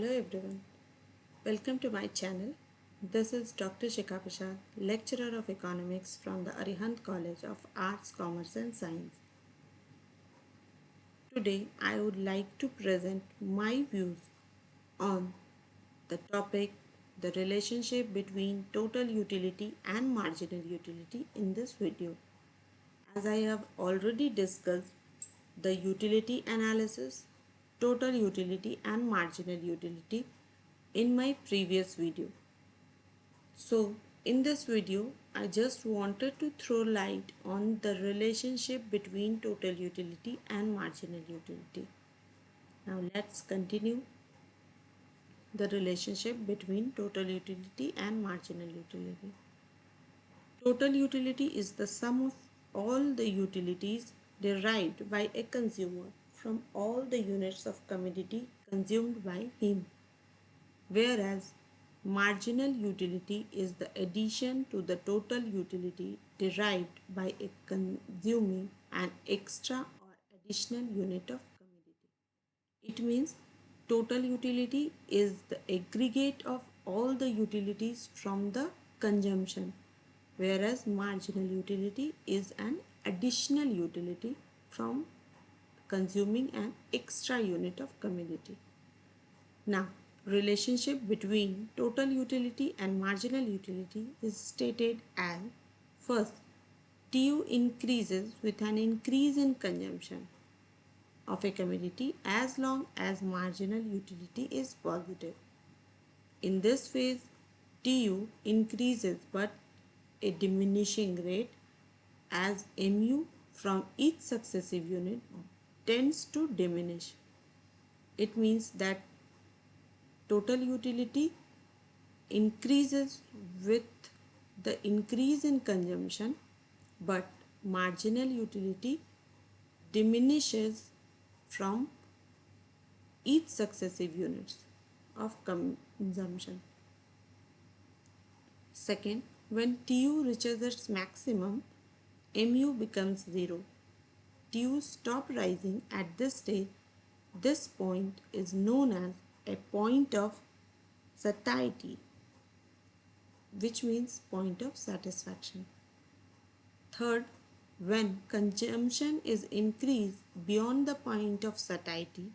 Hello everyone, welcome to my channel. This is Dr. Shikha Prasad, lecturer of economics from the Arihant College of Arts, Commerce and Science. Today I would like to present my views on the topic the relationship between total utility and marginal utility in this video. As I have already discussed the utility analysis, total utility and marginal utility in my previous video. So in this video, I just wanted to throw light on the relationship between total utility and marginal utility. Now let's continue the relationship between total utility and marginal utility. Total utility is the sum of all the utilities derived by a consumer from all the units of commodity consumed by him, whereas marginal utility is the addition to the total utility derived by a consuming an extra or additional unit of commodity. It means total utility is the aggregate of all the utilities from the consumption, whereas marginal utility is an additional utility from consuming an extra unit of commodity. Now, relationship between total utility and marginal utility is stated as first, TU increases with an increase in consumption of a commodity as long as marginal utility is positive. In this phase, TU increases but a diminishing rate as MU from each successive unit tends to diminish. It means that total utility increases with the increase in consumption, but marginal utility diminishes from each successive units of consumption. Second, when TU reaches its maximum, MU becomes 0. TU stop rising at this stage. This point is known as a point of satiety, which means point of satisfaction. Third, when consumption is increased beyond the point of satiety,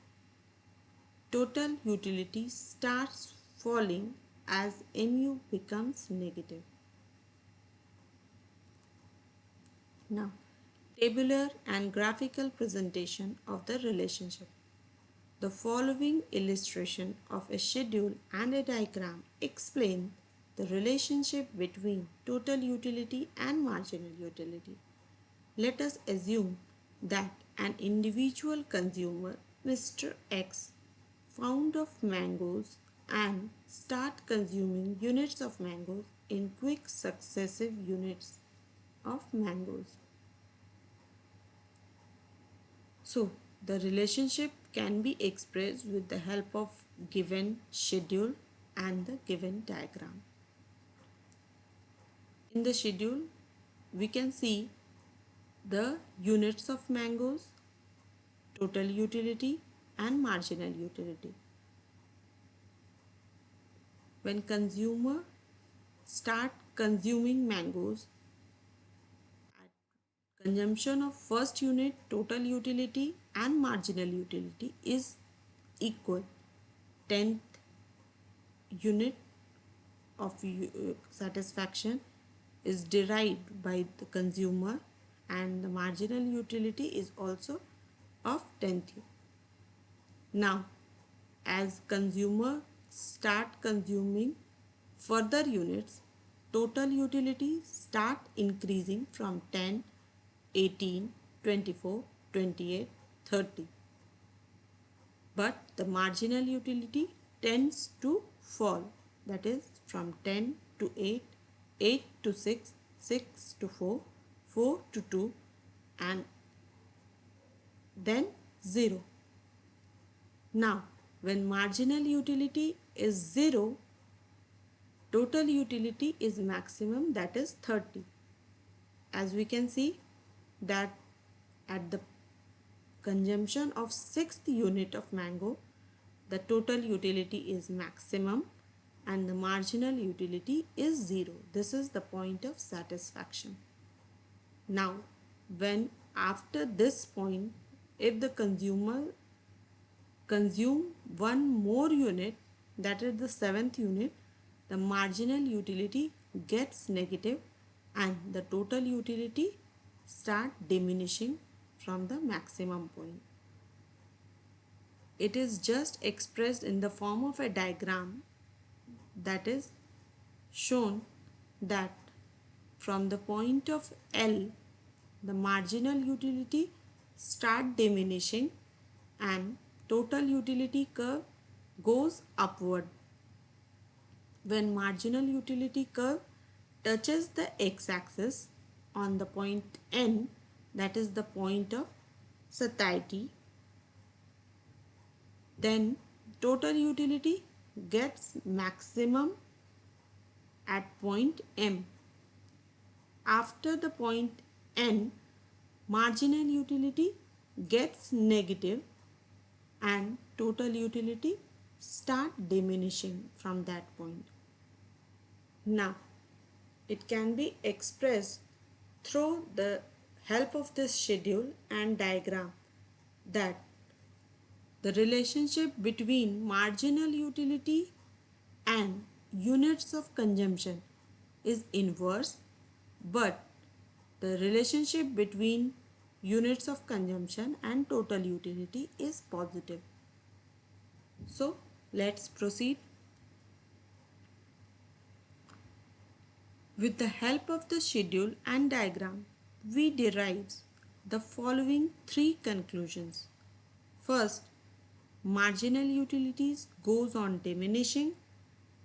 total utility starts falling as MU becomes negative. Now, tabular and graphical presentation of the relationship. The following illustration of a schedule and a diagram explain the relationship between total utility and marginal utility. Let us assume that an individual consumer, Mr. X, fond of mangoes and start consuming units of mangoes in quick successive units of mangoes. So, the relationship can be expressed with the help of given schedule and the given diagram. In the schedule, we can see the units of mangoes, total utility and marginal utility. When consumer start consuming mangoes, at consumption of first unit, total utility and marginal utility is equal. 10th unit of satisfaction is derived by the consumer and the marginal utility is also of 10th. Now, as consumer start consuming further units, total utility start increasing from 10, 18, 24, 28, 30. But the marginal utility tends to fall, that is from 10 to 8, 8 to 6, 6 to 4, 4 to 2 and then 0. Now, when marginal utility is 0, total utility is maximum, that is 30. As we can see that at the consumption of 6th unit of mango, the total utility is maximum and the marginal utility is 0. This is the point of satisfaction. Now, when after this point, if the consumer consume one more unit, that is the 7th unit, the marginal utility gets negative and the total utility start diminishing from the maximum point. It is just expressed in the form of a diagram that is shown that from the point of L, the marginal utility start diminishing and total utility curve goes upward. When marginal utility curve touches the x-axis on the point N, that is the point of satiety, then total utility gets maximum at point M. After the point N, marginal utility gets negative and total utility start diminishing from that point. Now, it can be expressed through the help of this schedule and diagram that the relationship between marginal utility and units of consumption is inverse, but the relationship between units of consumption and total utility is positive. So, let's proceed. With the help of the schedule and diagram, we derive the following 3 conclusions. First, marginal utilities goes on diminishing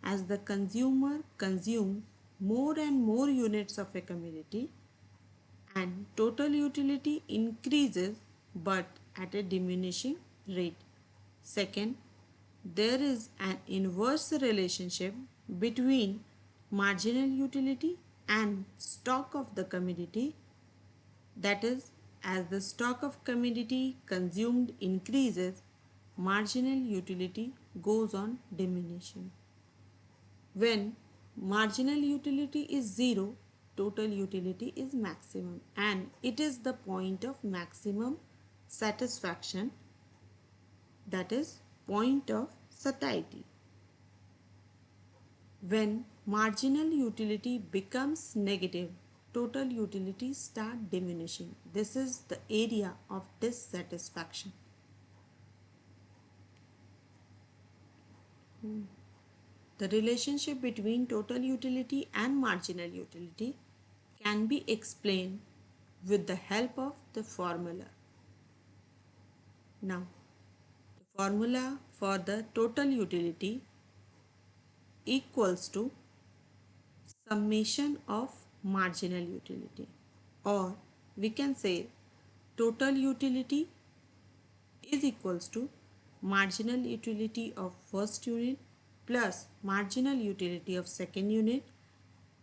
as the consumer consumes more and more units of a commodity, and total utility increases but at a diminishing rate. Second, there is an inverse relationship between marginal utility and stock of the commodity, that is, as the stock of commodity consumed increases, marginal utility goes on diminishing. When marginal utility is 0, total utility is maximum, and it is the point of maximum satisfaction, that is point of satiety. When marginal utility becomes negative, total utility start diminishing. This is the area of dissatisfaction. The relationship between total utility and marginal utility can be explained with the help of the formula. Now, the formula for the total utility equals to summation of marginal utility, or we can say total utility is equals to marginal utility of first unit plus marginal utility of second unit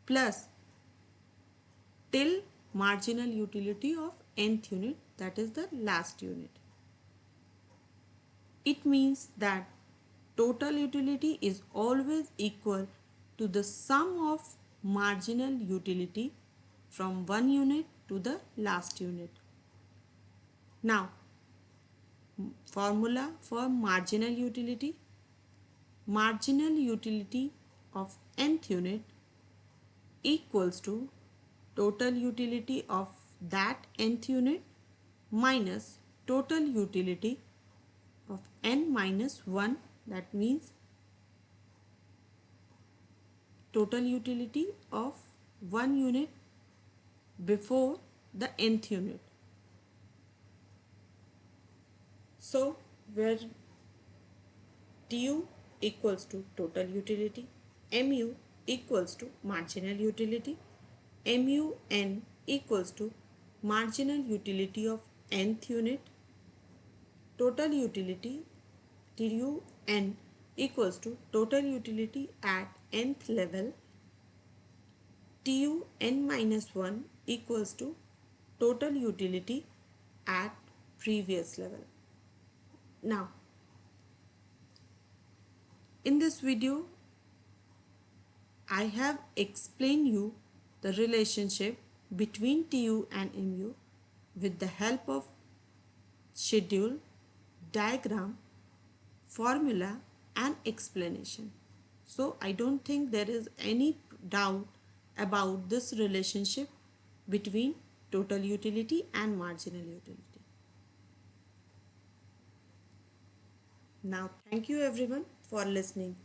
plus till marginal utility of nth unit, that is the last unit. It means that total utility is always equal to the sum of marginal utility from one unit to the last unit. Now, formula for marginal utility. Marginal utility of nth unit equals to total utility of that nth unit minus total utility of n minus 1, that means total utility of one unit before the nth unit. So, where tu equals to total utility, mu equals to marginal utility, mun equals to marginal utility of nth unit, total utility tun equals to total utility at nth level, tun minus 1 equals to total utility at previous level. Now, In this video, I have explained you the relationship between TU and MU with the help of schedule, diagram, formula and explanation. So I don't think there is any doubt about this relationship between total utility and marginal utility. Now thank you everyone for listening.